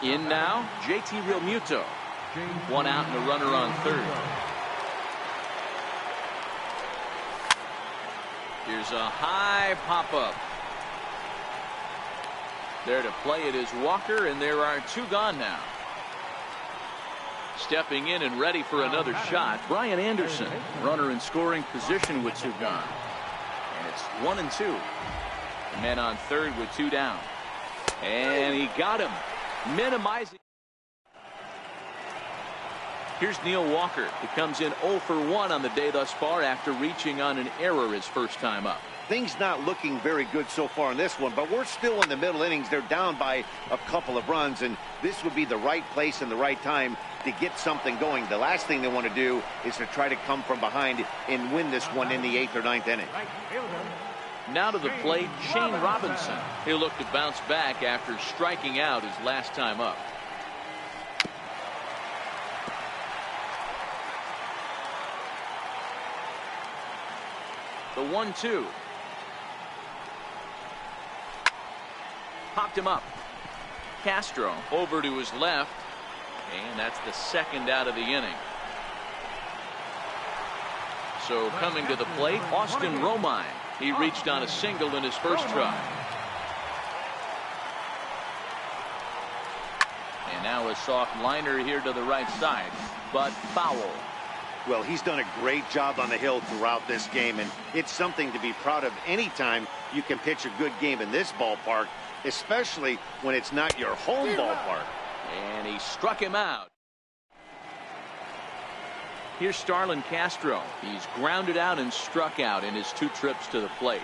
In now, JT Realmuto. One out and a runner on third. Here's a high pop-up. There to play it is Walker, and there are two gone now. Stepping in and ready for another shot, Brian Anderson. Runner in scoring position with two gone. And it's 1-2. The man on third with two down. And he got him. Minimizing. Here's Neil Walker. He comes in 0 for 1 on the day thus far after reaching on an error his first time up. Things not looking very good so far in this one, but we're still in the middle innings. They're down by a couple of runs, and this would be the right place and the right time to get something going. The last thing they want to do is to try to come from behind and win this one in the 8th or 9th inning. Now to the plate, Shane Robinson. He'll look to bounce back after striking out his last time up. The 1-2. Popped him up. Castro over to his left. And that's the second out of the inning. So coming to the plate, Austin Romine. He reached on a single in his first try. And now a soft liner here to the right side, but foul. Well, he's done a great job on the hill throughout this game, and it's something to be proud of anytime you can pitch a good game in this ballpark, especially when it's not your home ballpark. And he struck him out. Here's Starlin Castro. He's grounded out and struck out in his 2 trips to the plate.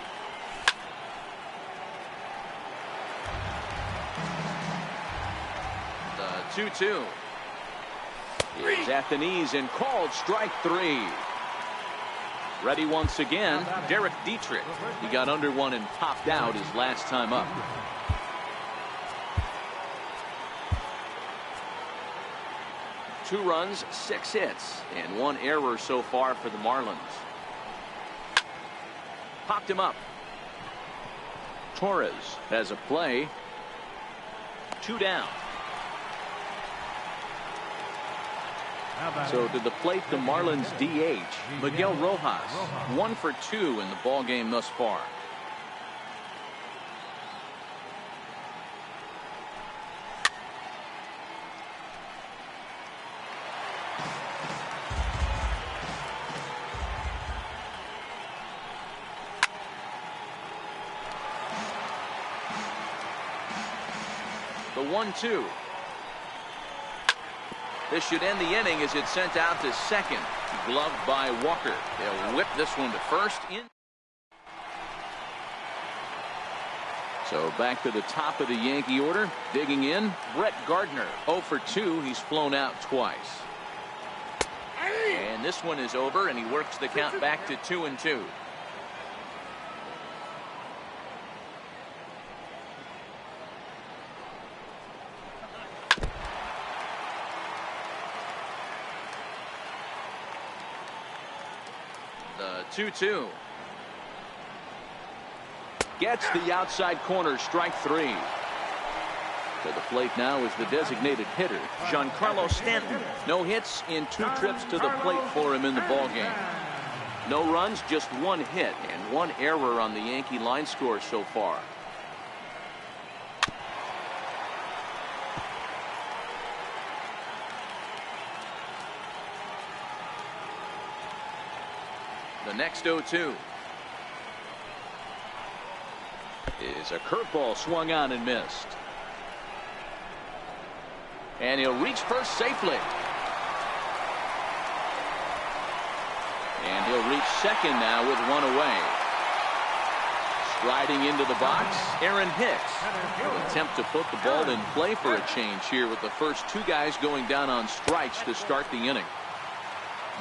The 2-2 is at the knees and called strike 3. Ready once again, Derek Dietrich. He got under one and popped out his last time up. Two runs, 6 hits, and 1 error so far for the Marlins. Popped him up. Torres has a play. 2 down. So to the plate, the Marlins DH, Miguel Rojas. 1 for 2 in the ball game thus far. The 1-2. This should end the inning as it's sent out to second. Gloved by Walker. They'll whip this one to first. So back to the top of the Yankee order. Digging in, Brett Gardner. 0 for 2. He's flown out twice. And this one is over, and he works the count back to 2-2. The 2-2. Gets the outside corner, strike 3. To the plate now is the designated hitter, Giancarlo Stanton. No hits in 2 trips to the plate for him in the ballgame. No runs, just 1 hit and 1 error on the Yankee line score so far. The next 0-2 is a curveball swung on and missed. And he'll reach first safely. And he'll reach second now with 1 away. Striding into the box, Aaron Hicks. Will attempt to put the ball in play for a change here with the first 2 guys going down on strikes to start the inning.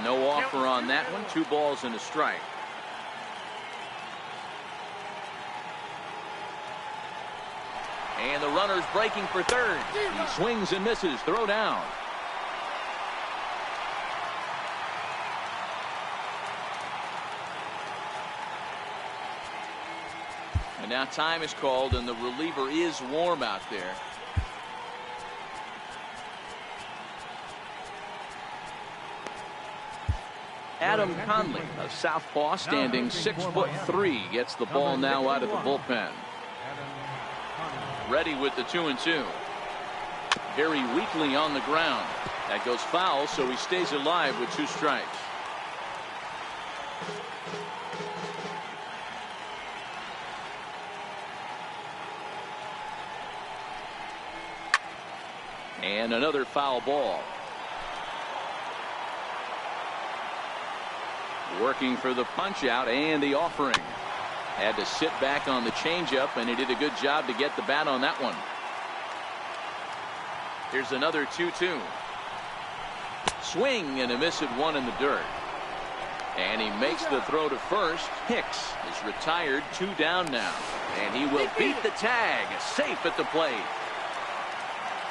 No offer on that one. 2 balls and a strike. And the runner's breaking for third. He swings and misses. Throw down. And now time is called, and the reliever is warm out there. Adam Conley, a southpaw standing 6'3", gets the ball now out of the bullpen. Ready with the 2-2. Very weakly on the ground. That goes foul, so he stays alive with 2 strikes. And another foul ball. Working for the punch out and the offering. Had to sit back on the changeup, and he did a good job to get the bat on that one. Here's another 2-2. Swing and a miss at 1 in the dirt. And he makes the throw to first. Hicks is retired, 2 down now. And he will beat the tag. Safe at the plate.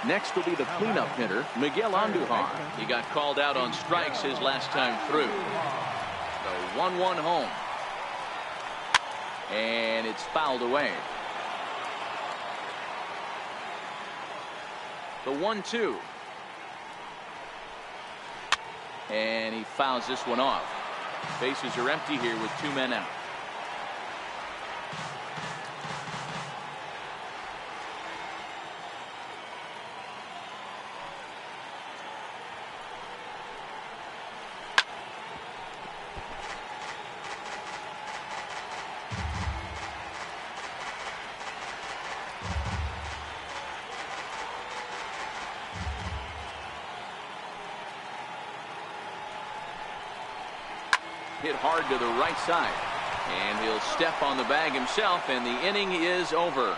Next will be the cleanup hitter, Miguel Andujar. He got called out on strikes his last time through. The 1-1 home. And it's fouled away. The 1-2. And he fouls this one off. Bases are empty here with 2 men out. Hit hard to the right side, and he'll step on the bag himself, and the inning is over.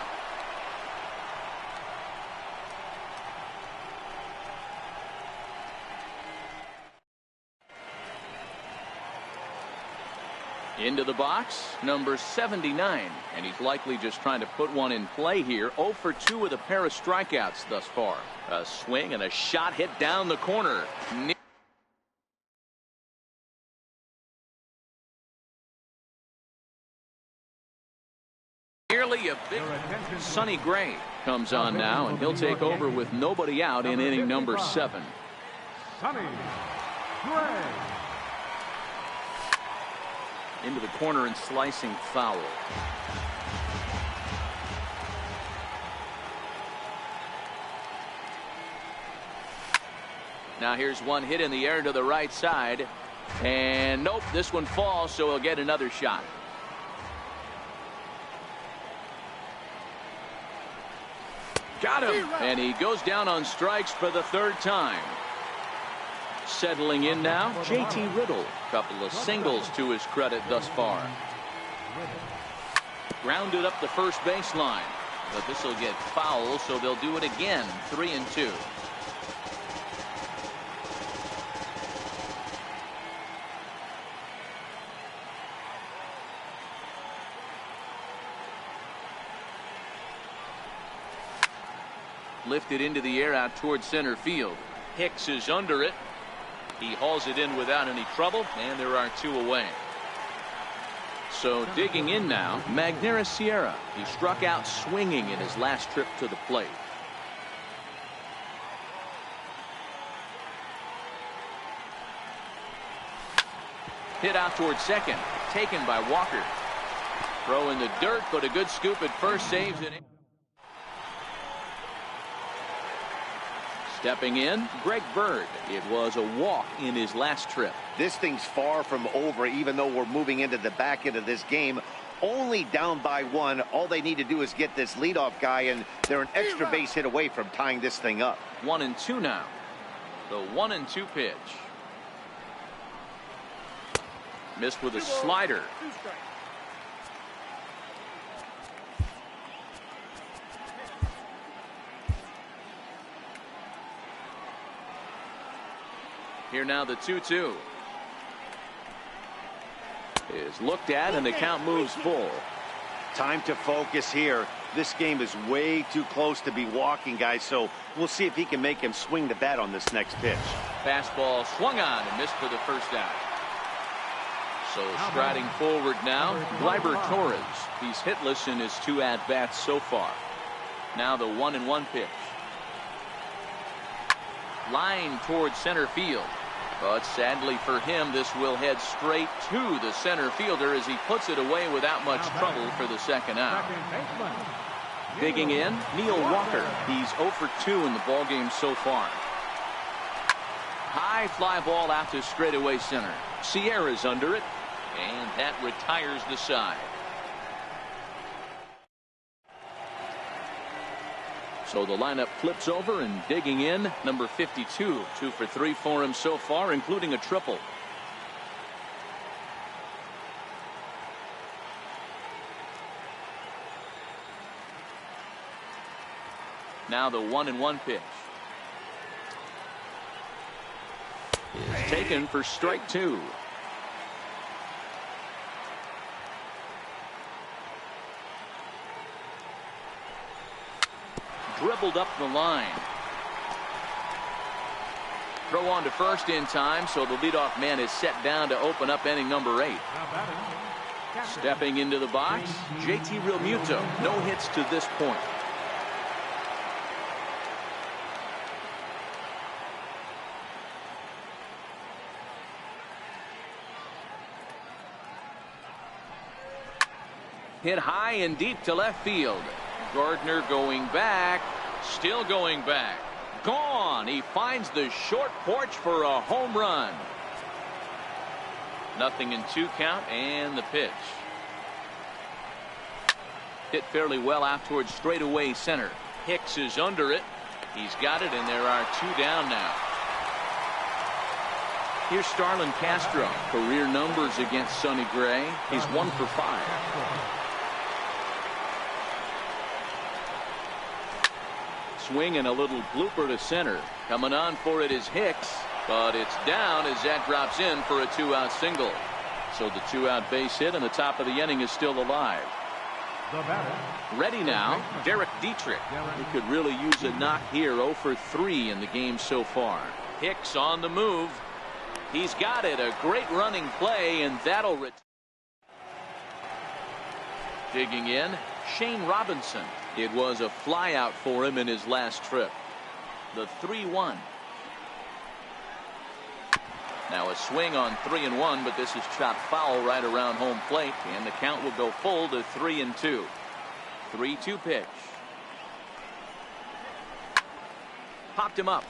Into the box, number 79, and he's likely just trying to put one in play here. 0 for 2 with a pair of strikeouts thus far. A swing and a shot hit down the corner. Nearly a big. Sonny Gray comes on now, and he'll take over with nobody out in inning number 7. Sonny Gray. Into the corner and slicing foul. Now here's one hit in the air to the right side, and nope, this one falls, so he'll get another shot. Got him, and he goes down on strikes for the 3rd time. Settling in now, J.T. Riddle. Couple of singles to his credit thus far. Grounded up the first baseline, but this will get foul, so they'll do it again. 3-2. Lifted into the air out towards center field. Hicks is under it. He hauls it in without any trouble, and there are 2 away. So digging in now, Magneuris Sierra. He struck out swinging in his last trip to the plate. Hit out towards second. Taken by Walker. Throw in the dirt, but a good scoop at first saves it. Stepping in, Greg Bird. It was a walk in his last trip. This thing's far from over, even though we're moving into the back end of this game. Only down by 1. All they need to do is get this leadoff guy, and they're an extra base hit away from tying this thing up. 1-2 now. The 1-2 pitch. Missed with a slider. Here now the 2-2 is looked at, and the count moves full. Time to focus here. This game is way too close to be walking, guys, so we'll see if he can make him swing the bat on this next pitch. Fastball swung on and missed for the first out. So striding forward now, Gleyber Torres. He's hitless in his 2 at-bats so far. Now the 1-1 pitch. Line towards center field. But sadly for him, this will head straight to the center fielder as he puts it away without much trouble for the second out. Digging in, Neil Walker. He's 0 for 2 in the ballgame so far. High fly ball out to straightaway center. Sierra's under it, and that retires the side. So the lineup flips over, and digging in, number 52. 2 for 3 for him so far, including a triple. Now the 1-1 pitch. Is taken for strike 2. Dribbled up the line. Throw on to first in time, so the leadoff man is set down to open up inning number 8. Stepping into the box, JT Realmuto. No hits to this point. Hit high and deep to left field. Gardner going back, still going back. Gone. He finds the short porch for a home run. 0-2 count, and the pitch. Hit fairly well out towards straightaway center. Hicks is under it. He's got it, and there are 2 down now. Here's Starlin Castro. Career numbers against Sonny Gray. He's 1 for 5. Swing and a little blooper to center. Coming on for it is Hicks, but it's down as that drops in for a 2-out single. So the 2-out base hit, and the top of the inning is still alive. Ready now, Derek Dietrich. He could really use a knock here. 0 for 3 in the game so far. Hicks on the move. He's got it. A great running play, and that'll digging in, Shane Robinson. It was a flyout for him in his last trip. The 3-1. Now a swing on 3-1, but this is chopped foul right around home plate, and the count will go full to 3-2. 3-2 pitch. Popped him up.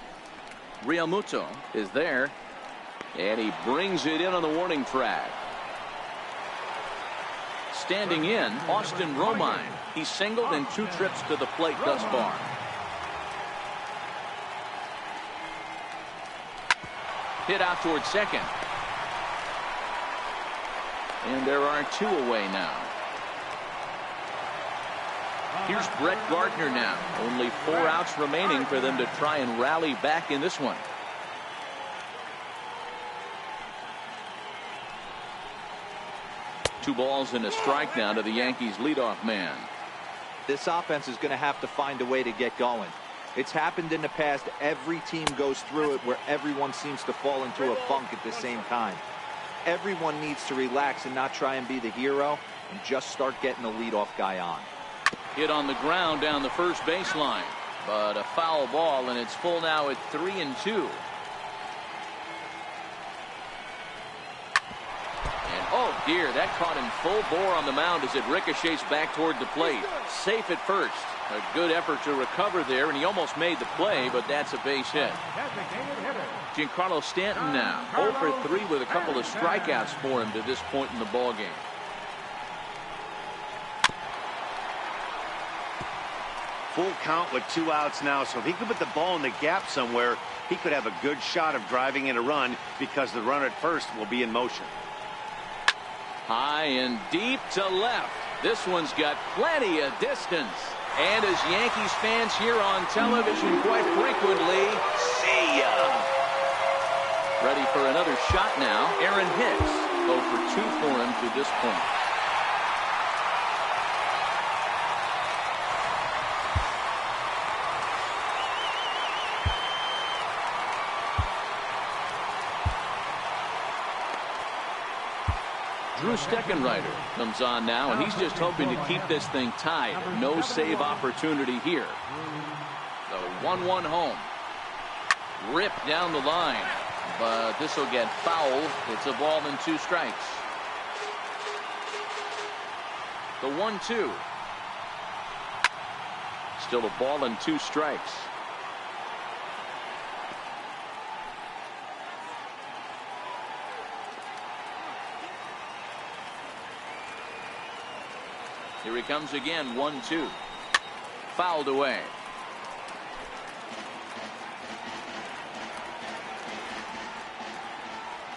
Realmuto is there, and he brings it in on the warning track. Standing in, Austin Romine. He's singled in 2 trips to the plate thus far. Hit out towards second. And there are 2 away now. Here's Brett Gardner now. Only 4 outs remaining for them to try and rally back in this one. Two balls and a strike now to the Yankees leadoff man. This offense is going to have to find a way to get going. It's happened in the past. Every team goes through it where everyone seems to fall into a funk at the same time. Everyone needs to relax and not try and be the hero and just start getting the leadoff guy on. Hit on the ground down the first baseline, but a foul ball, and it's full now at 3-2. Oh dear, that caught him full bore on the mound as it ricochets back toward the plate. Safe at first. A good effort to recover there, and he almost made the play, but that's a base hit. Giancarlo Stanton now 0 for 3 with a couple of strikeouts for him to this point in the ballgame. Full count with 2 outs now, so if he could put the ball in the gap somewhere, he could have a good shot of driving in a run because the runner at first will be in motion. High and deep to left. This one's got plenty of distance. And as Yankees fans hear on television quite frequently, see ya. Ready for another shot now. Aaron Hicks. 0 for 2 for him to this point. Drew Steckenrider comes on now, and he's just hoping to keep this thing tied. No save opportunity here. The 1-1 home. Ripped down the line. but this will get fouled. It's a ball and 2 strikes. The 1-2. Still a ball and 2 strikes. Here he comes again. 1-2. Fouled away.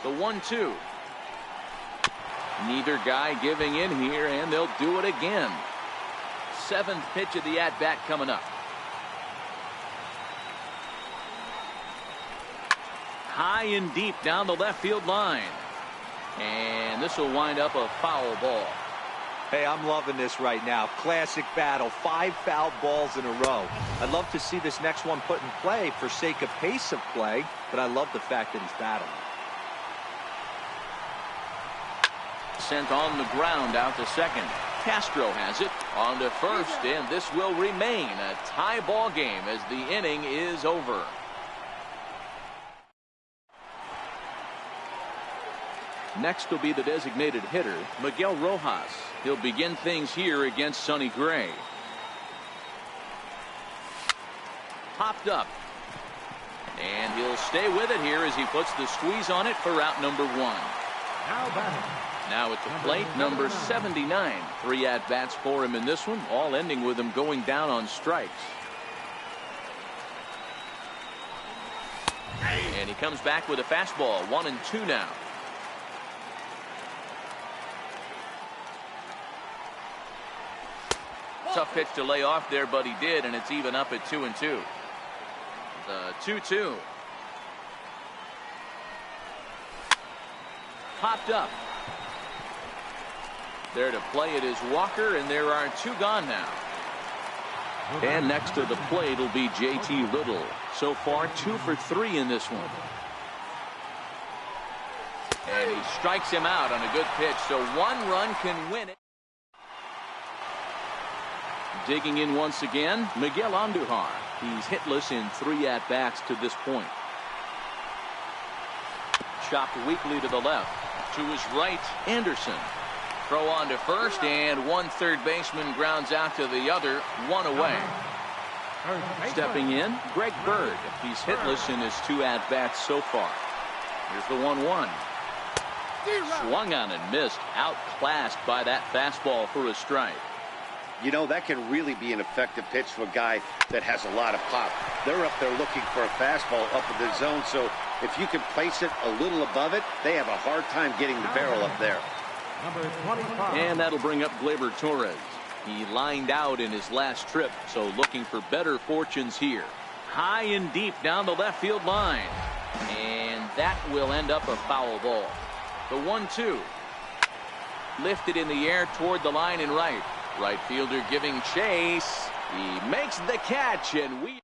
The 1-2. Neither guy giving in here, and they'll do it again. 7th pitch of the at-bat coming up. High and deep down the left field line. And this will wind up a foul ball. Hey, I'm loving this right now. Classic battle. 5 foul balls in a row. I'd love to see this next one put in play for sake of pace of play, but I love the fact that he's battling. Sent on the ground out to second. Castro has it on to first, and this will remain a tie ball game as the inning is over. Next will be the designated hitter, Miguel Rojas. He'll begin things here against Sonny Gray. Popped up. And he'll stay with it here as he puts the squeeze on it for out number 1. Now at the plate, number 79. 3 at-bats for him in this one, all ending with him going down on strikes. And he comes back with a fastball. 1-2 now. Tough pitch to lay off there, but he did, and it's even up at 2-2. The 2-2. Popped up. There to play it is Walker, and there are 2 gone now. And next to the plate will be JT Little. So far 2 for 3 in this one. And he strikes him out on a good pitch, so 1 run can win it. Digging in once again, Miguel Andujar. He's hitless in 3 at-bats to this point. Chopped weakly to the left. To his right, Anderson. Throw on to first, and 1 third baseman grounds out to the other, 1 away. Stepping in, Greg Bird. He's hitless in his 2 at-bats so far. Here's the 1-1. Swung on and missed. Outclassed by that fastball for a strike. You know, that can really be an effective pitch for a guy that has a lot of pop. They're up there looking for a fastball up in the zone, so if you can place it a little above it, they have a hard time getting the barrel up there. And that'll bring up Gleyber Torres. He lined out in his last trip, so looking for better fortunes here. High and deep down the left field line. And that will end up a foul ball. The 1-2. Lifted in the air toward the line and right. Right fielder giving chase. He makes the catch, and we...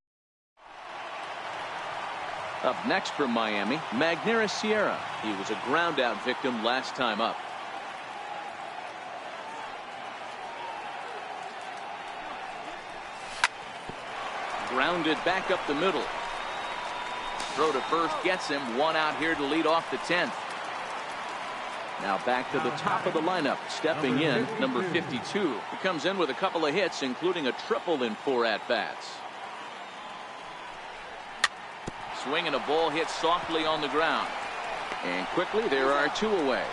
Up next from Miami, Magneuris Sierra. He was a ground-out victim last time up. Grounded back up the middle. Throw to first gets him. 1 out here to lead off the 10th. Now back to the top of the lineup. Stepping in, number 52. He comes in with a couple of hits, including a triple in 4 at-bats. Swinging a ball hit softly on the ground. And quickly there are 2 away.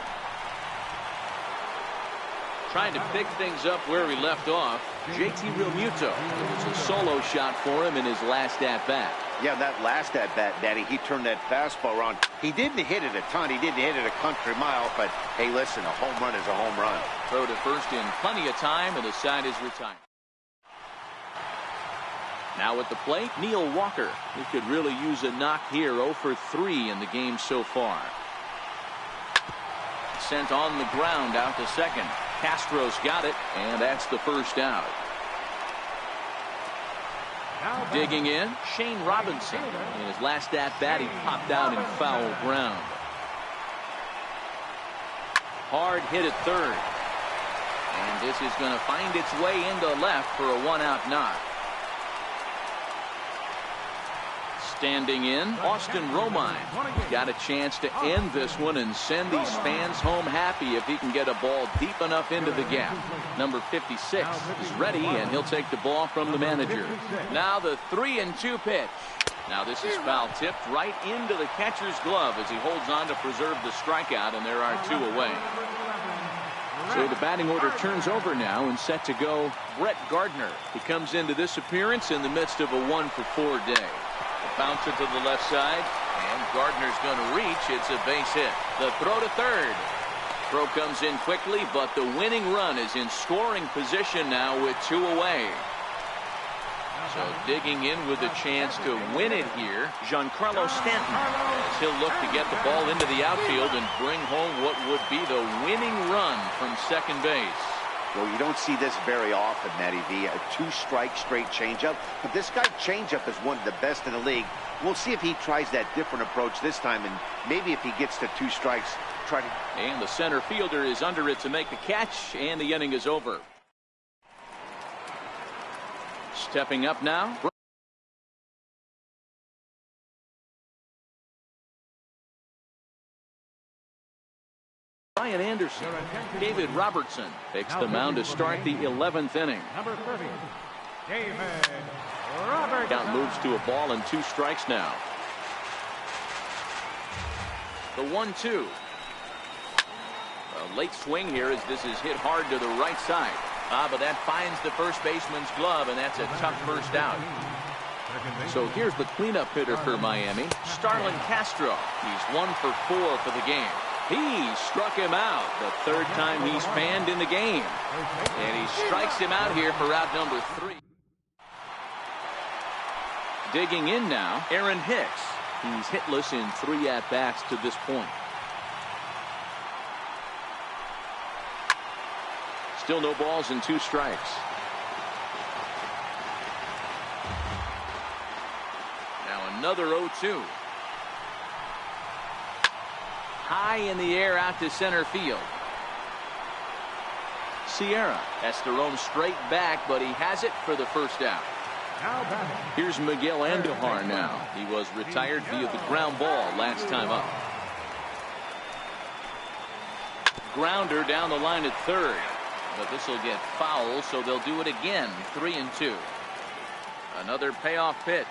Trying to pick things up where he left off, JT Realmuto. It was a solo shot for him in his last at-bat. Yeah, that last at-bat, Daddy, he turned that fastball around. He didn't hit it a ton. He didn't hit it a country mile, but hey, listen, a home run is a home run. Throw to first in plenty of time, and the side is retired. Now at the plate, Neil Walker. He could really use a knock here. 0 for 3 in the game so far. Sent on the ground out to second. Castro's got it, and that's the first out. Digging in, Shane Robinson. In his last at-bat, he popped out in foul ground. Hard hit at third. And this is going to find its way into left for a 1-out knock. Standing in, Austin Romine. Got a chance to end this one and send these fans home happy if he can get a ball deep enough into the gap. Number 56 is ready, and he'll take the ball from the manager. Now the 3-2 pitch. Now this is foul tipped right into the catcher's glove as he holds on to preserve the strikeout, and there are 2 away. So the batting order turns over now, and set to go Brett Gardner. He comes into this appearance in the midst of a 1-for-4 day. The bouncer to the left side, and Gardner's going to reach. It's a base hit. The throw to third. Throw comes in quickly, but the winning run is in scoring position now with 2 away. So digging in with a chance to win it here, Giancarlo Stanton, as he'll look to get the ball into the outfield and bring home what would be the winning run from second base. Well, you don't see this very often, Matty V. A 2-strike straight changeup. But this guy changeup is one of the best in the league. We'll see if he tries that different approach this time, and maybe if he gets to 2 strikes, try to... And the center fielder is under it to make the catch, and the inning is over. Stepping up now. Brian Anderson. David Robertson takes the mound to start the 11th inning. Number 30, David Robertson. Count moves to a ball and 2 strikes now. The 1-2. A late swing here as this is hit hard to the right side. But that finds the first baseman's glove, and that's a tough first out. So here's the cleanup hitter for Miami, Starlin Castro. He's 1 for 4 for the game. He struck him out the 3rd time he's fanned in the game. And he strikes him out here for out number 3. Digging in now, Aaron Hicks. He's hitless in 3 at-bats to this point. Still no balls and 2 strikes. Now another 0-2. High in the air out to center field. Sierra has to roam straight back, but he has it for the first out. Here's Miguel Andujar now. He was retired via the ground ball last time up. Grounder down the line at third. But this will get foul, so they'll do it again. 3-2. Another payoff pitch.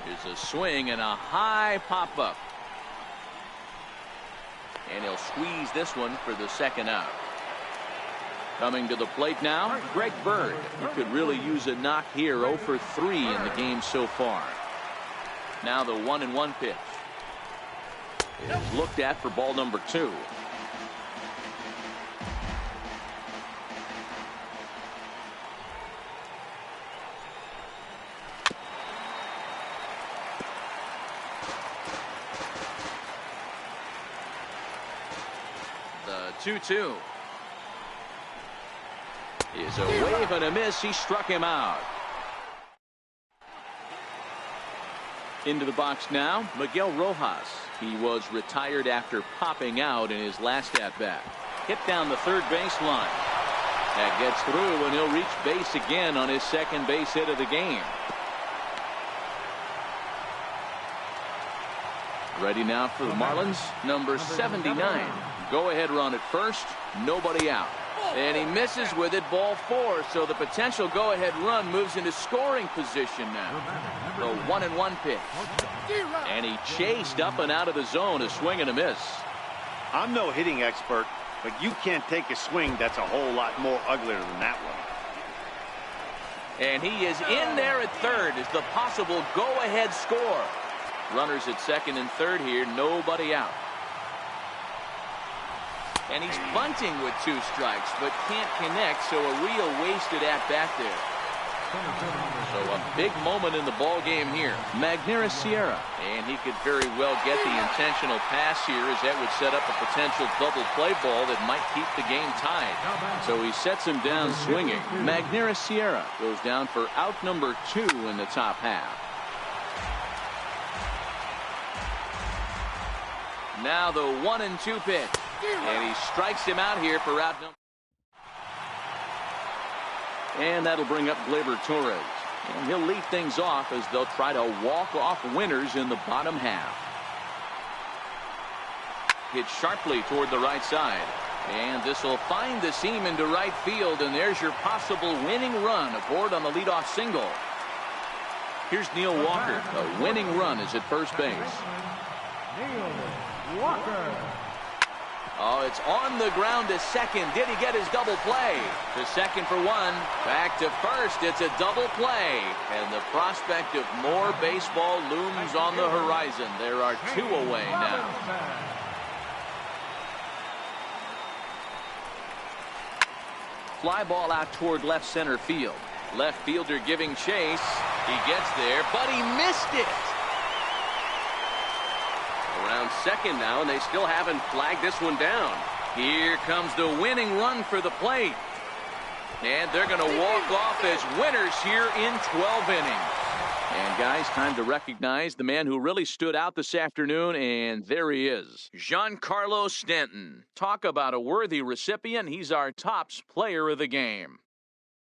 Here's a swing and a high pop-up. And he'll squeeze this one for the second out. Coming to the plate now, Greg Bird. He could really use a knock here. 0 for 3 in the game so far. Now the 1-1 pitch is looked at for ball number 2. The 2-2 is a wave and a miss. He struck him out. Into the box now, Miguel Rojas. He was retired after popping out in his last at-bat. Hit down the third base line. That gets through, and he'll reach base again on his second base hit of the game. Ready now for the Marlins, number 79. Go-ahead run at first, nobody out. And he misses with it, ball 4, so the potential go-ahead run moves into scoring position now. The 1-1 pitch. And he chased up and out of the zone, a swing and a miss. I'm no hitting expert, but you can't take a swing that's a whole lot more uglier than that one. And he is in there at third as the possible go-ahead score. Runners at second and third here, nobody out. And he's bunting with 2 strikes, but can't connect, so a real wasted at-bat there. So a big moment in the ball game here. Magneuris Sierra. And he could very well get the intentional pass here, as that would set up a potential double play ball that might keep the game tied. So he sets him down swinging. Magneuris Sierra goes down for out number 2 in the top half. Now the 1-2 pitch. And he strikes him out here for out number. And that'll bring up Gleyber Torres. And he'll lead things off as they'll try to walk off winners in the bottom half. Hit sharply toward the right side. And this will find the seam into right field, and there's your possible winning run aboard on the leadoff single. Here's Neil Walker. The winning run is at first base. Neil Walker. Oh, it's on the ground to second. Did he get his double play? To second for one. Back to first. It's a double play. And the prospect of more baseball looms on the horizon. There are two away now. Fly ball out toward left center field. Left fielder giving chase. He gets there, but he missed it. Around second now, and they still haven't flagged this one down. Here comes the winning run for the plate. And they're going to walk off as winners here in 12 innings. And guys, time to recognize the man who really stood out this afternoon, and there he is, Giancarlo Stanton. Talk about a worthy recipient. He's our tops player of the game.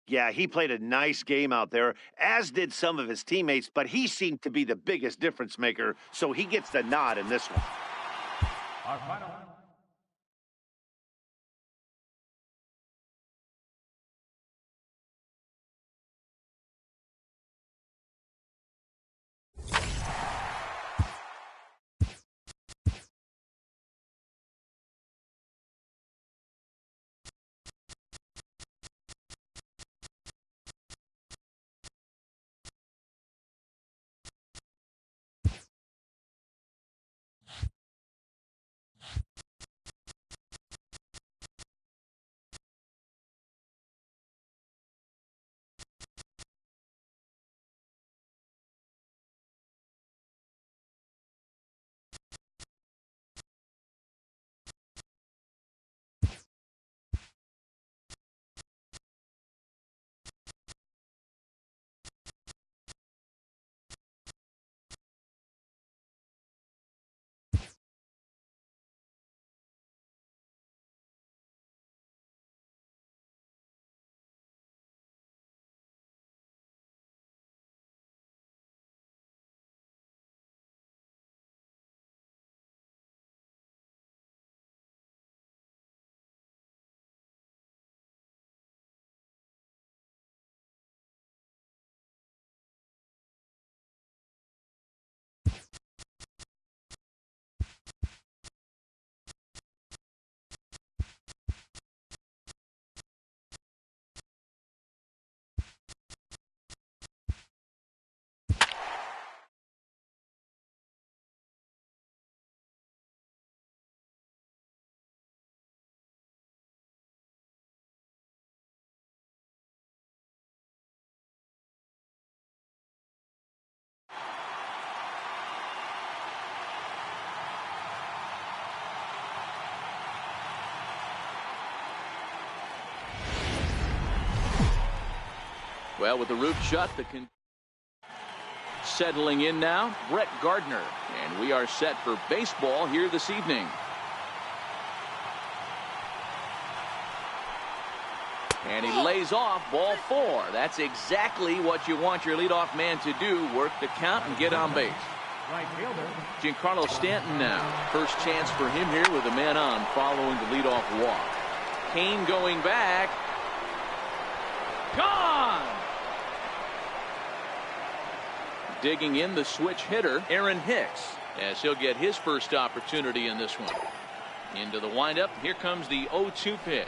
Yeah, he played a nice game out there, as did some of his teammates, but he seemed to be the biggest difference maker, so he gets the nod in this one. Our final. Well, with the roof shut, settling in now, Brett Gardner. And we are set for baseball here this evening. And he lays off ball 4. That's exactly what you want your leadoff man to do. Work the count and get on base. Right fielder. Giancarlo Stanton now. First chance for him here with a man on following the leadoff walk. Kane going back. Gone! Digging in the switch hitter, Aaron Hicks, as he'll get his first opportunity in this one. Into the windup. Here comes the 0-2 pitch.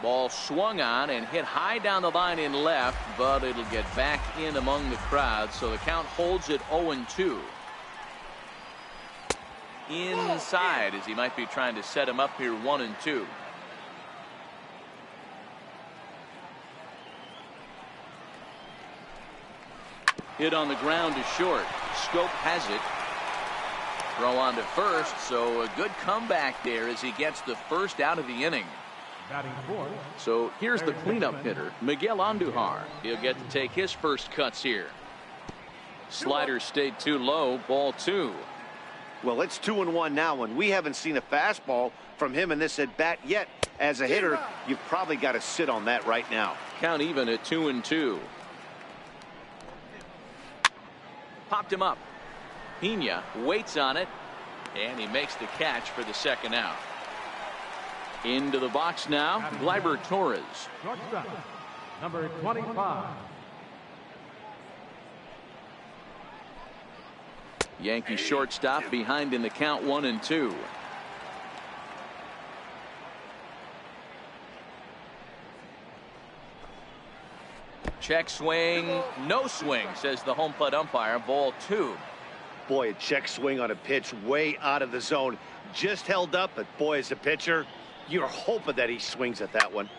Ball swung on and hit high down the line in left, but it'll get back in among the crowd, so the count holds at 0-2. Inside, as he might be trying to set him up here 1-2. Hit on the ground to short. Schoop has it. Throw on to first, so a good comeback there as he gets the first out of the inning. So here's the cleanup hitter, Miguel Andujar. He'll get to take his first cuts here. Slider stayed too low, ball 2. Well, it's 2-1 now, and we haven't seen a fastball from him in this at bat yet. As a hitter, you've probably got to sit on that right now. Count even at 2-2. Popped him up. Pena waits on it, and he makes the catch for the second out. Into the box now, Gleyber Torres. Shortstop, number 25. Yankee shortstop behind in the count 1-2. Check swing, no swing, says the home plate umpire. Ball 2. Boy, a check swing on a pitch way out of the zone. Just held up, but boy, as a pitcher, you're hoping that he swings at that one.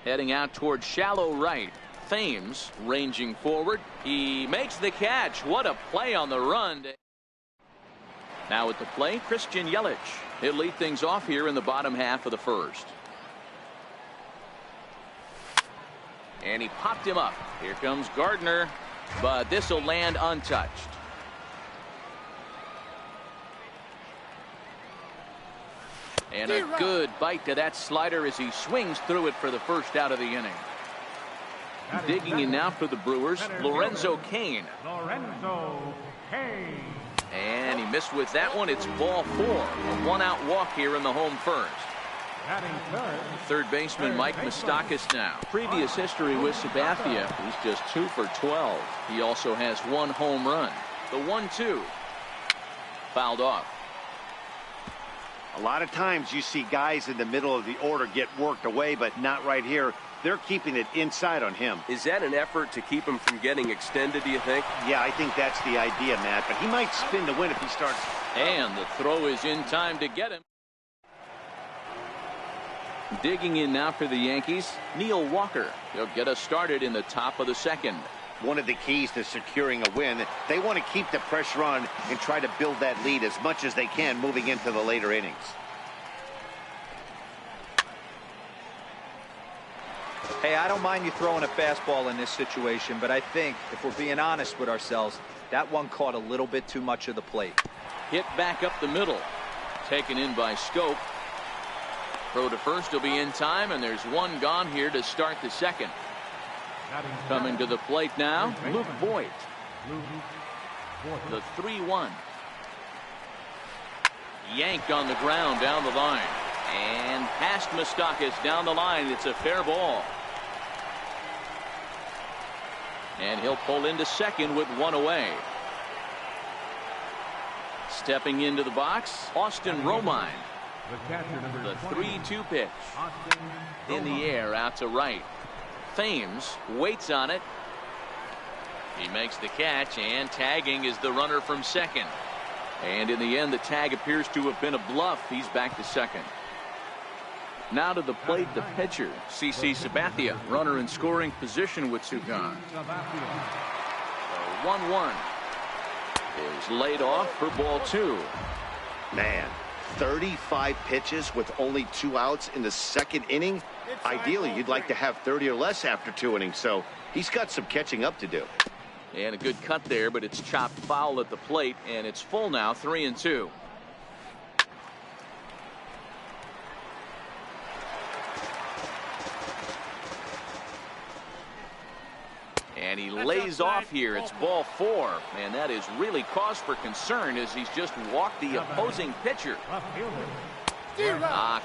Heading out towards shallow right. Thames ranging forward. He makes the catch. What a play on the run. Now at the plate, Christian Yelich. He'll lead things off here in the bottom half of the first. And he popped him up. Here comes Gardner, but this will land untouched. And a good bite to that slider as he swings through it for the first out of the inning. Digging in now for the Brewers, Lorenzo Cain. Lorenzo Cain. And he missed with that one. It's ball 4. A one-out walk here in the home first. Third baseman Mike Moustakas now. Previous history with Sabathia. He's just 2 for 12. He also has 1 home run. The 1-2. Fouled off. A lot of times you see guys in the middle of the order get worked away, but not right here. They're keeping it inside on him. Is that an effort to keep him from getting extended, do you think? Yeah, I think that's the idea, Matt. But he might spin to win if he starts. And the throw is in time to get him. Digging in now for the Yankees, Neil Walker. He'll get us started in the top of the second. One of the keys to securing a win, they want to keep the pressure on and try to build that lead as much as they can moving into the later innings. Hey, I don't mind you throwing a fastball in this situation, but I think if we're being honest with ourselves, that one caught a little bit too much of the plate. Hit back up the middle. Taken in by Scope. Throw to first will be in time, and there's one gone here to start the second. Coming to the plate now, Luke Voit. The 3-1. Yanked on the ground down the line. And past Moustakas down the line. It's a fair ball. And he'll pull into second with 1 away. Stepping into the box, Austin Romine. The 3-2 pitch. In the air out to right. Thames waits on it. He makes the catch, and tagging is the runner from second. And in the end, the tag appears to have been a bluff. He's back to second. Now to the plate, the pitcher, CC Sabathia. Runner in scoring position with 2 gone. The 1-1 is laid off for ball 2. Man, 35 pitches with only 2 outs in the second inning. Ideally, you'd like to have 30 or less after 2 innings, so he's got some catching up to do. And a good cut there, but it's chopped foul at the plate, and it's full now, 3-2. And he lays off here. It's ball 4, and that is really cause for concern as he's just walked the opposing pitcher.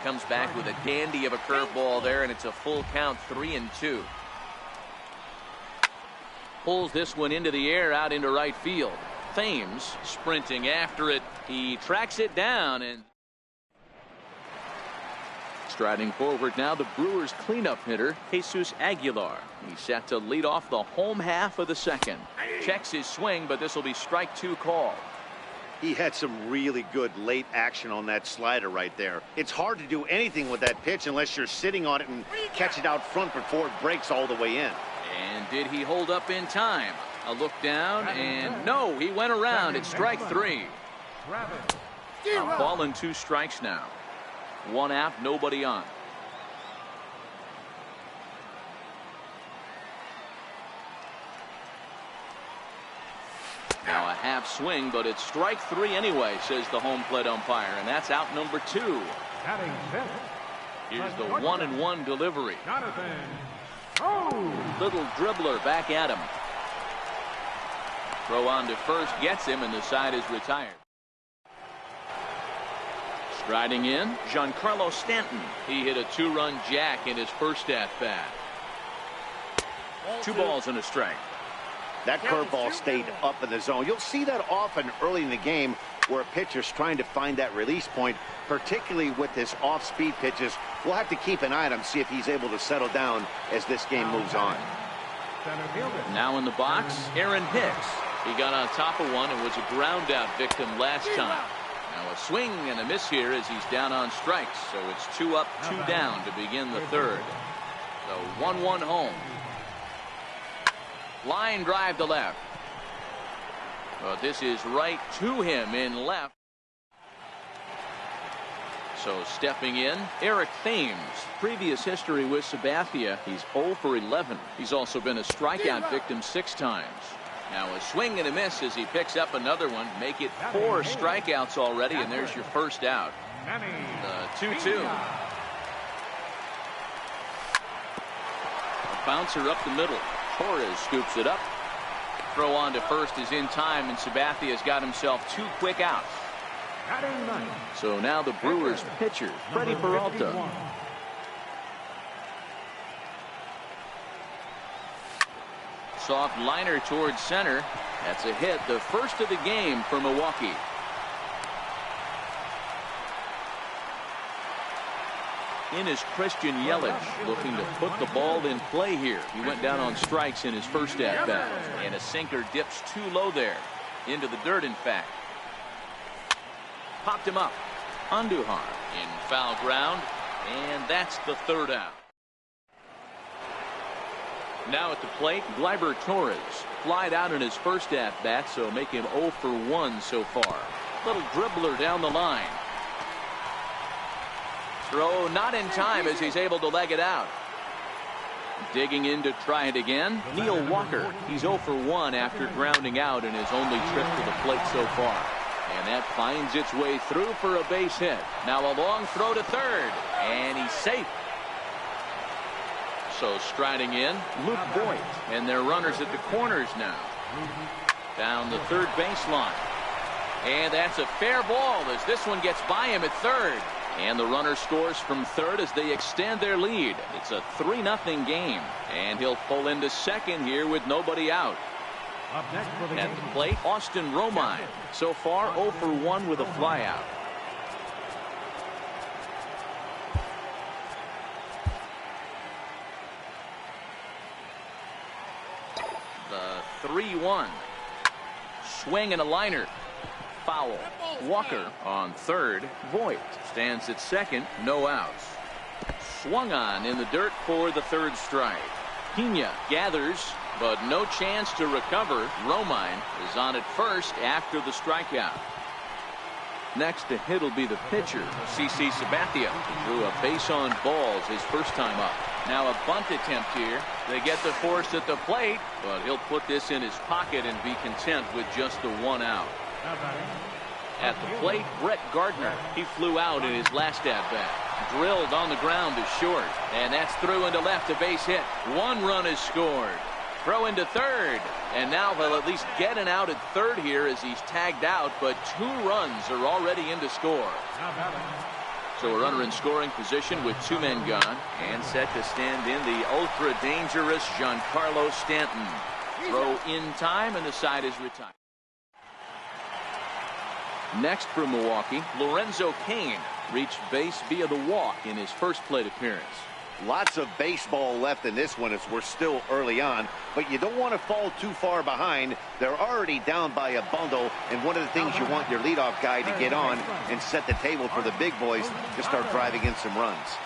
Comes back with a dandy of a curveball there, and it's a full count, 3-2. Pulls this one into the air out into right field. Thames sprinting after it. He tracks it down, and striding forward now, the Brewers cleanup hitter, Jesus Aguilar. He's set to lead off the home half of the second. Checks his swing, but this will be strike 2 call. He had some really good late action on that slider right there. It's hard to do anything with that pitch unless you're sitting on it and catch it out front before it breaks all the way in. And did he hold up in time? A look down, and no, he went around. It's strike 3. Ball and 2 strikes now. 1 out, nobody on. Now a half swing, but it's strike 3 anyway, says the home plate umpire, and that's out number 2. Here's the 1-1 delivery. Little dribbler back at him. Throw on to first gets him, and the side is retired. Striding in, Giancarlo Stanton. He hit a 2-run jack in his first at-bat. 2 balls and a strike. That curveball stayed up in the zone. You'll see that often early in the game where a pitcher's trying to find that release point, particularly with his off-speed pitches. We'll have to keep an eye on him, see if he's able to settle down as this game moves on. Now in the box, Aaron Hicks. He got on top of one and was a ground-out victim last time. Now a swing and a miss here as he's down on strikes. So it's 2 up, 2 down to begin the third. So 1-1 home. Line drive to left. Well, this is right to him in left. So stepping in, Eric Thames. Previous history with Sabathia, he's 0 for 11. He's also been a strikeout victim 6 times. Now a swing and a miss as he picks up another one. Make it 4 strikeouts already, and there's your first out. The 2-2. A bouncer up the middle. Torres scoops it up. Throw on to first is in time, and Sabathia's got himself 2 quick outs. So now the Brewers pitcher, Freddie Peralta. Soft liner towards center. That's a hit, the first of the game for Milwaukee. In is Christian Yelich, looking to put the ball in play here. He went down on strikes in his first at-bat, and a sinker dips too low there. Into the dirt, in fact. Popped him up. Andujar in foul ground, and that's the third out. Now at the plate, Gleyber Torres. Flied out in his first at-bat, so make him 0 for 1 so far. Little dribbler down the line. Throw not in time as he's able to leg it out. Digging in to try it again, Neil Walker. He's 0 for 1 after grounding out in his only trip to the plate so far. And that finds its way through for a base hit. Now a long throw to third, and he's safe. So striding in, Luke Voit, and their runners at the corners now. Down the third baseline. And that's a fair ball as this one gets by him at third. And the runner scores from third as they extend their lead. It's a 3-0 game. And he'll pull into second here with nobody out. At the plate, Austin Romine. So far 0 for 1 with a flyout. The 3-1. Swing and a liner. Foul. Walker on third. Voit stands at second. No outs. Swung on in the dirt for the third strike. Pena gathers, but no chance to recover. Romine is on at first after the strikeout. Next to hit will be the pitcher, CC Sabathia. Drew a base on balls his first time up. Now a bunt attempt here. They get the force at the plate, but he'll put this in his pocket and be content with just the 1 out. At the plate, Brett Gardner. He flew out in his last at-bat. Drilled on the ground to short, and that's through into left, a base hit. 1 run is scored. Throw into third, and now they'll at least get an out at third here as he's tagged out, but 2 runs are already in to score. So a runner in scoring position with 2 men gone, and set to stand in the ultra-dangerous Giancarlo Stanton. Throw in time, and the side is retired. Next for Milwaukee, Lorenzo Cain reached base via the walk in his first plate appearance. Lots of baseball left in this one as we're still early on, but you don't want to fall too far behind. They're already down by a bundle, and one of the things you want your leadoff guy to get on and set the table for the big boys to start driving in some runs.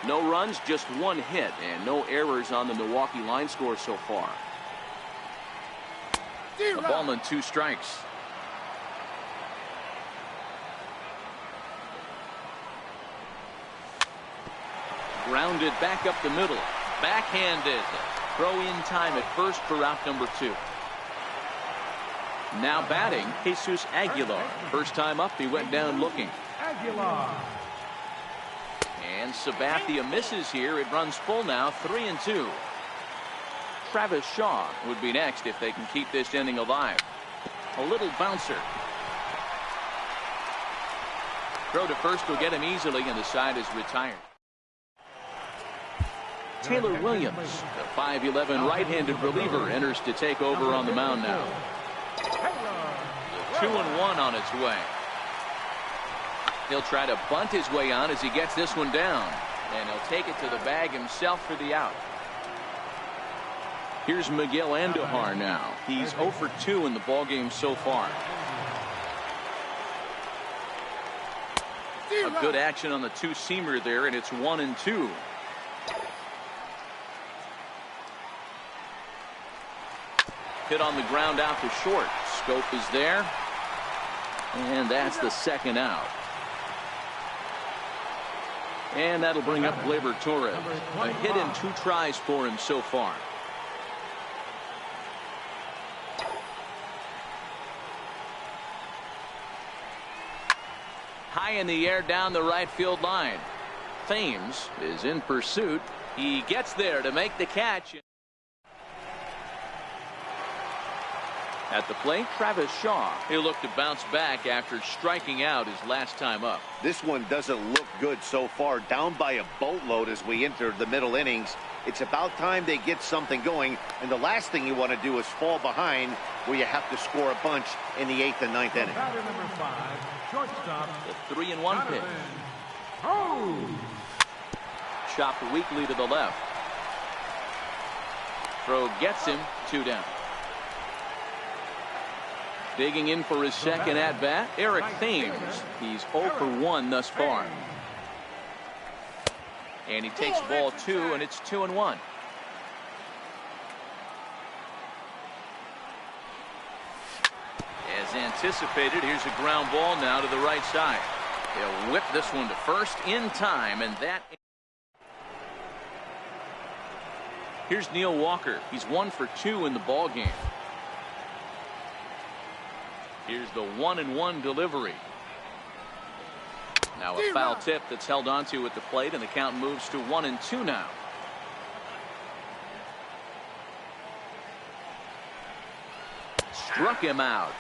No runs, just 1 hit, and no errors on the Milwaukee line score so far. A ball and 2 strikes. Grounded back up the middle. Backhanded. Throw in time at first for out number 2. Now batting, Jesus Aguilar. First time up, he went down looking. And Sabathia misses here. It runs full now, 3-2. Travis Shaw would be next if they can keep this inning alive. A little bouncer. Throw to first will get him easily, and the side is retired. Taylor Williams, the 5'11" right-handed reliever, enters to take over on the mound now. 2-1 on its way. He'll try to bunt his way on as he gets this one down, and he'll take it to the bag himself for the out. Here's Miguel Andujar now. He's 0 for 2 in the ballgame so far. A good action on the two-seamer there, and it's 1-2. Hit on the ground out to short. Scope is there, and that's the second out. And that'll bring up Gleyber Torres. A hit and 2 tries for him so far. High in the air down the right field line. Thames is in pursuit. He gets there to make the catch. At the plate, Travis Shaw. He'll look to bounce back after striking out his last time up. This one doesn't look good so far. Down by a boatload as we enter the middle innings. It's about time they get something going, and the last thing you want to do is fall behind where you have to score a bunch in the 8th and 9th inning. Number 5, shortstop. The 3-1 pitch. Chopped weakly to the left. Throw gets him, 2 down. Digging in for his second at-bat, Eric Thames. He's 0 for 1 thus far. And he takes ball 2, and it's 2-1. As anticipated, here's a ground ball now to the right side. They'll whip this one to first in time, and that. Here's Neil Walker. He's 1 for 2 in the ball game. Here's the 1-1 delivery. Now a foul tip that's held onto at the plate, and the count moves to 1-2 now. Struck him out.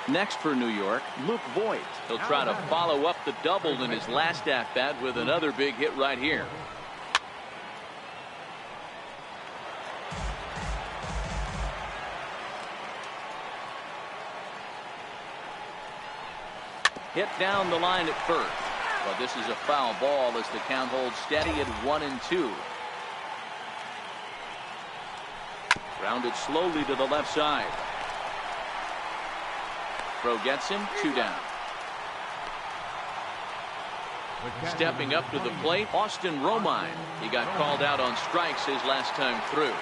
Next for New York, Luke Voigt. He'll try to follow up the double in his last at-bat with another big hit right here. Hit down the line at first, but this is a foul ball as the count holds steady at 1-2. Grounded slowly to the left side. Throw gets him, 2 down. Stepping up to the plate, Austin Romine. He got called out on strikes his last time through.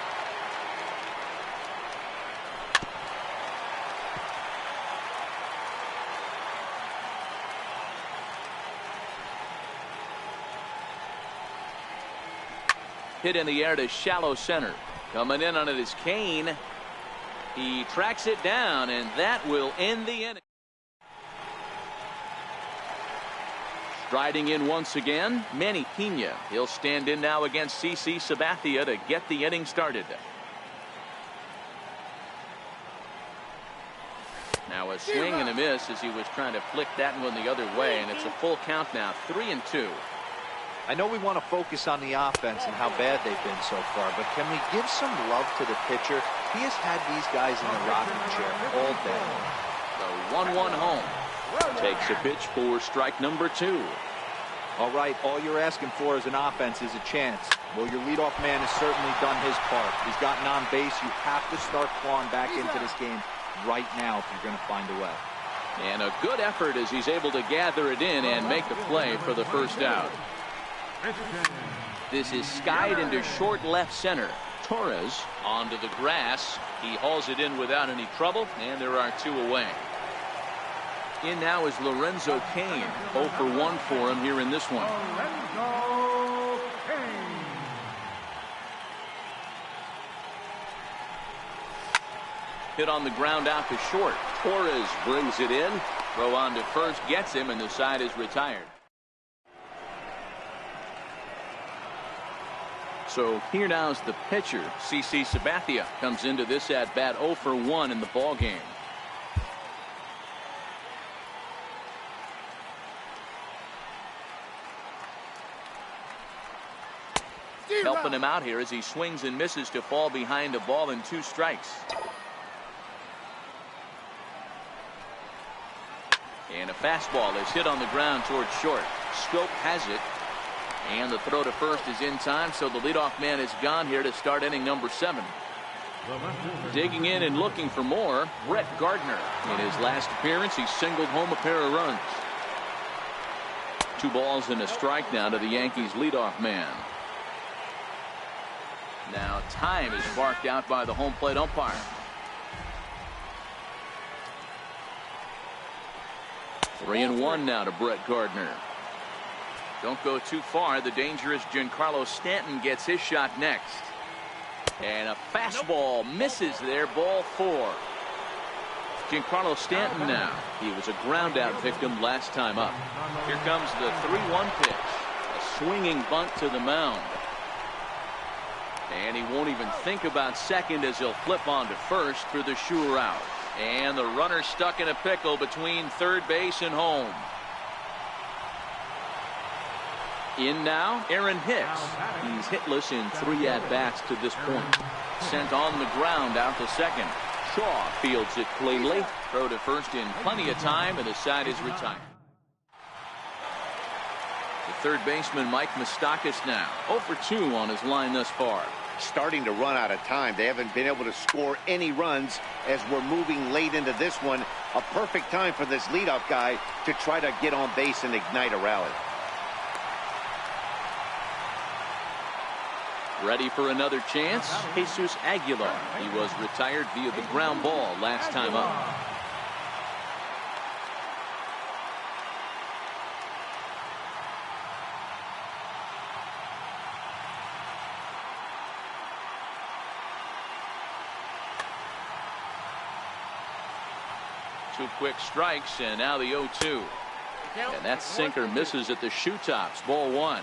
Hit in the air to shallow center. Coming in on it is Kane. He tracks it down, and that will end the inning. Striding in once again, Manny Pena. He'll stand in now against CC Sabathia to get the inning started. Now a swing and a miss as he was trying to flick that one the other way, and it's a full count now, 3-2. I know we want to focus on the offense and how bad they've been so far, but can we give some love to the pitcher? He has had these guys in the rocking chair all day. The 1-1 home. Takes a pitch for strike number 2. All right, all you're asking for as an offense is a chance. Well, your leadoff man has certainly done his part. He's gotten on base. You have to start clawing back into this game right now if you're going to find a way. And a good effort as he's able to gather it in and make the play for the first out. This is skied into short left center. Torres onto the grass. He hauls it in without any trouble, and there are 2 away. In now is Lorenzo Cain. 0 for 1 for him here in this one. Lorenzo Cain. Hit on the ground out to short. Torres brings it in. Throw on to first gets him, and the side is retired. So here now is the pitcher. CC Sabathia comes into this at bat 0 for 1 in the ball game. Helping him out here as he swings and misses to fall behind a ball and 2 strikes. And a fastball is hit on the ground towards short. Schoop has it. And the throw to first is in time, so the leadoff man is gone here to start inning number 7. Digging in and looking for more, Brett Gardner. In his last appearance, he singled home a pair of runs. 2 balls and a strike now to the Yankees leadoff man. Now time is marked out by the home plate umpire. 3-1 now to Brett Gardner. Don't go too far. The dangerous Giancarlo Stanton gets his shot next. And a fastball misses there. Ball 4. Giancarlo Stanton now. He was a ground out victim last time up. Here comes the 3-1 pitch. A swinging bunt to the mound. And he won't even think about second as he'll flip on to first for the sure out. And the runner stuck in a pickle between third base and home. In now, Aaron Hicks. He's hitless in 3 at-bats to this point. Sent on the ground out to second. Shaw fields it cleanly. Throw to first in plenty of time, and the side is retired. The third baseman, Mike Moustakas, now 0 for 2 on his line thus far. Starting to run out of time. They haven't been able to score any runs as we're moving late into this one. A perfect time for this leadoff guy to try to get on base and ignite a rally. Ready for another chance? Jesus Aguilar. He was retired via the ground ball last time up. Two quick strikes, and now the 0-2. And that sinker misses at the shoe tops. Ball 1.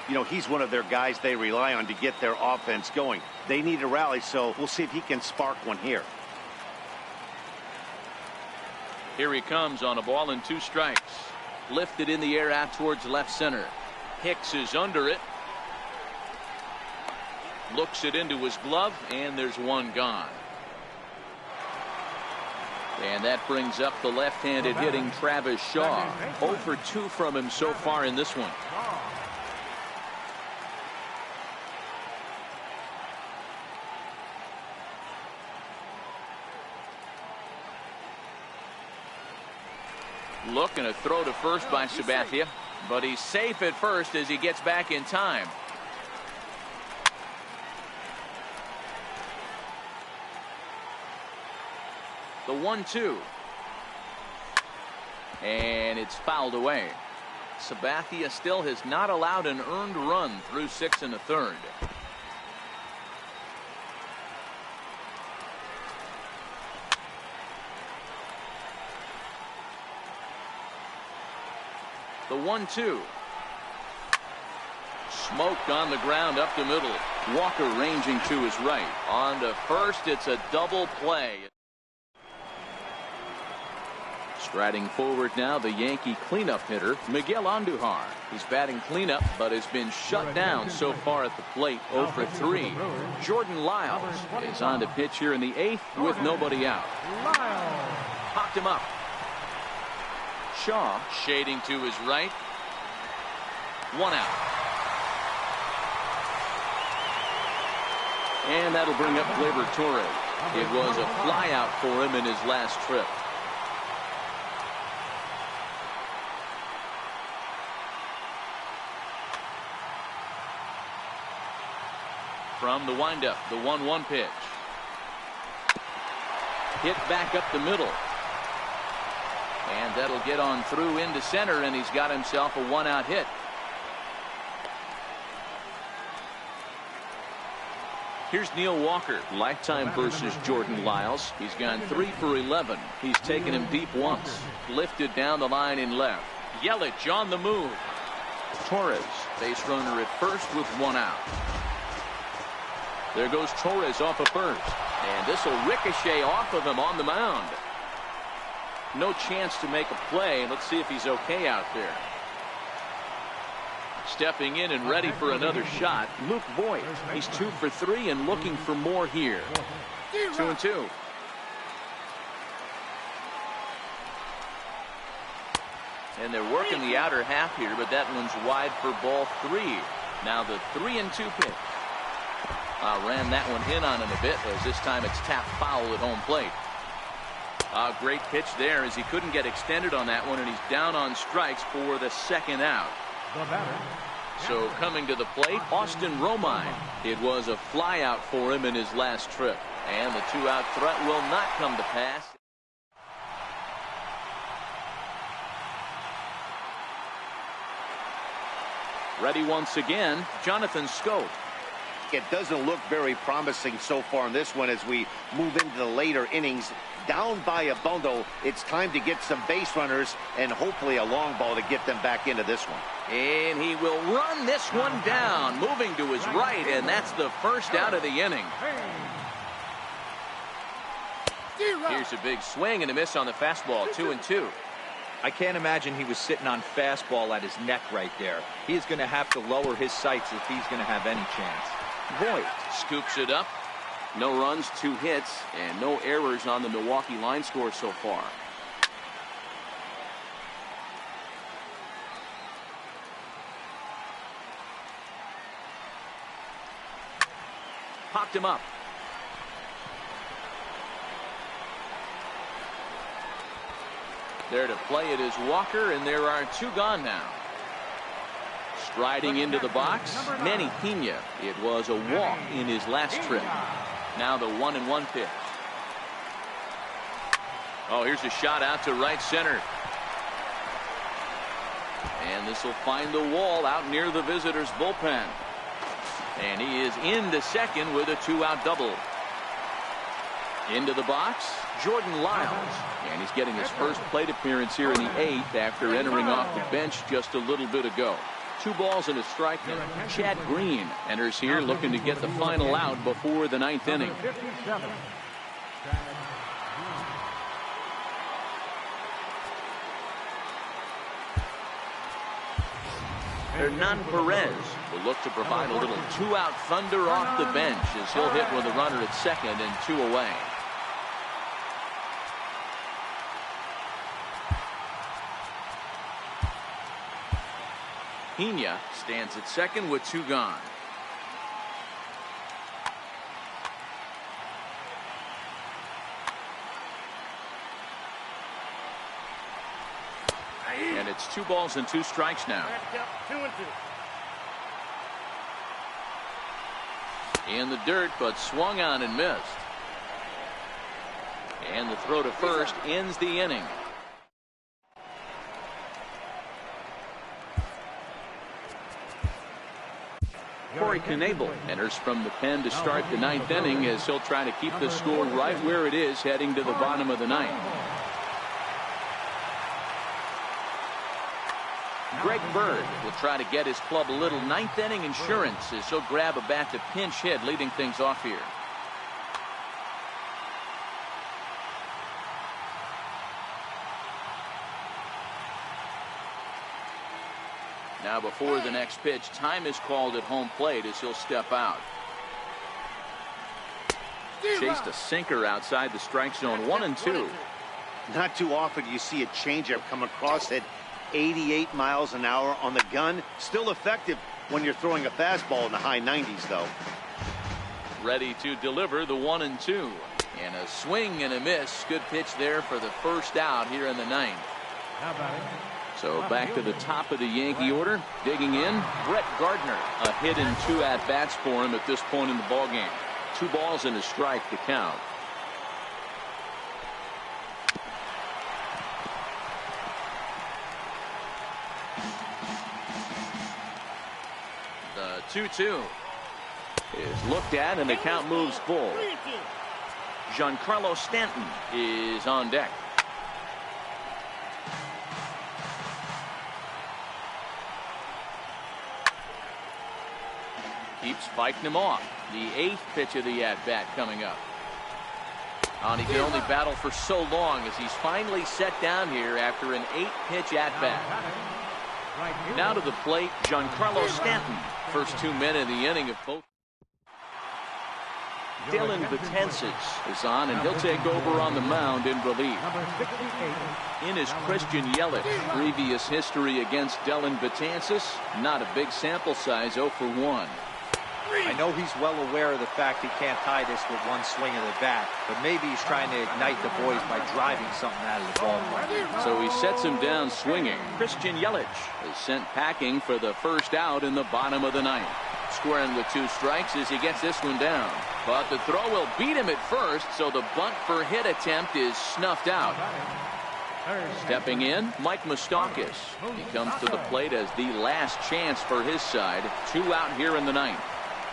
You know, he's one of their guys they rely on to get their offense going. They need a rally, so we'll see if he can spark one here. Here he comes on a ball and 2 strikes. Lifted in the air out towards left center. Hicks is under it. Looks it into his glove, and there's 1 gone. And that brings up the left-handed hitting Travis Shaw. 0 for 2 from him so far in this one. Look, and a throw to first by Sabathia, but he's safe at first as he gets back in time. The 1-2. And it's fouled away. Sabathia still has not allowed an earned run through 6 1/3. The 1-2. Smoked on the ground up the middle. Walker ranging to his right. On to first. It's a double play. Striding forward now, the Yankee cleanup hitter, Miguel Andujar. He's batting cleanup, but has been shut down so far at the plate. 0 for 3. Jordan Lyles is on to pitch here in the 8th with nobody out. Popped him up. Shaw shading to his right. 1 out. And that'll bring up Gleyber Torres. It was a fly out for him in his last trip. From the windup, the 1-1 pitch. Hit back up the middle. And that'll get on through into center, and he's got himself a 1-out hit. Here's Neil Walker. Lifetime versus Jordan Lyles. He's gone 3 for 11. He's taken him deep once. Lifted down the line in left. Yelich on the move. Torres, base runner at first with 1 out. There goes Torres off of first. And this will ricochet off of him on the mound. No chance to make a play. Let's see if he's okay out there. Stepping in and ready for another shot, Luke Voit. He's 2 for 3 and looking for more here. 2-2. And they're working the outer half here, but that one's wide for ball 3. Now the 3-2 pitch. Ran that one in on him a bit, as this time it's tapped foul at home plate. Great pitch there, as he couldn't get extended on that one, and he's down on strikes for the second out. So coming to the plate, Austin Romine. It was a fly out for him in his last trip, and the 2-out threat will not come to pass. Ready once again, Jonathan Schoop. It doesn't look very promising so far in this one as we move into the later innings. Down by a bundle, it's time to get some base runners and hopefully a long ball to get them back into this one. And he will run this one down, moving to his right, and that's the first out of the inning. Here's a big swing and a miss on the fastball, 2-2. I can't imagine he was sitting on fastball at his neck right there. He's going to have to lower his sights if he's going to have any chance. Voit scoops it up. No runs, 2 hits, and no errors on the Milwaukee line score so far. Popped him up. There to play it is Walker, and there are 2 gone now. Striding into the box, Manny Pena. It was a walk in his last trip. Now the 1-1 pitch. Oh, here's a shot out to right center. And this will find the wall out near the visitors' bullpen. And he is into second with a 2-out double. Into the box, Jordan Lyles. And he's getting his first plate appearance here in the 8th after entering off the bench just a little bit ago. 2 balls and a strike. Chad Green enters here looking to get the final out before the 9th inning. Hernan Perez will look to provide a little 2-out thunder off the bench as he'll hit with a runner at second and 2 away. Pena stands at second with 2 gone. And it's 2 balls and 2 strikes now. 2-2. In the dirt, but swung on and missed. And the throw to first ends the inning. Corey Knebel enters from the pen to start the 9th inning as he'll try to keep the score right where it is heading to the bottom of the 9th. Greg Bird will try to get his club a little 9th inning insurance as he'll grab a bat to pinch hit, leading things off here. Now before the next pitch, time is called at home plate as he'll step out. Chased a sinker outside the strike zone, 1-2. Not too often you see a changeup come across at 88 miles an hour on the gun. Still effective when you're throwing a fastball in the high 90s, though. Ready to deliver the 1-2. And a swing and a miss. Good pitch there for the first out here in the 9th. So back to the top of the Yankee order. Digging in, Brett Gardner. A hit and 2 at-bats for him at this point in the ballgame. 2 balls and a strike to count. The 2-2 is looked at and the count moves full. Giancarlo Stanton is on deck. Keeps fighting him off. The 8th pitch of the at-bat coming up. And he can only battle for so long as he's finally set down here after an 8-pitch at-bat. Now to the plate, Giancarlo Stanton. First 2 men in the inning of both. Dellin Betances is on, and he'll take over on the mound in relief. In is Christian Yelich. Previous history against Dellin Betances, not a big sample size, 0 for 1. I know he's well aware of the fact he can't tie this with one swing of the bat, but maybe he's trying to ignite the boys by driving something out of the ballpark. So he sets him down swinging. Christian Yelich is sent packing for the first out in the bottom of the 9th. Squaring with 2 strikes as he gets this one down. But the throw will beat him at first, so the bunt for hit attempt is snuffed out. Stepping in, Mike Moustakas. He comes to the plate as the last chance for his side. 2 out here in the 9th.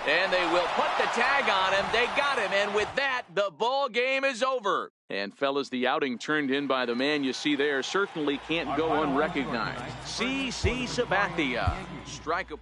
And they will put the tag on him. They got him. And with that, the ball game is over. And fellas, the outing turned in by the man you see there certainly can't go unrecognized. CC Sabathia. Strike a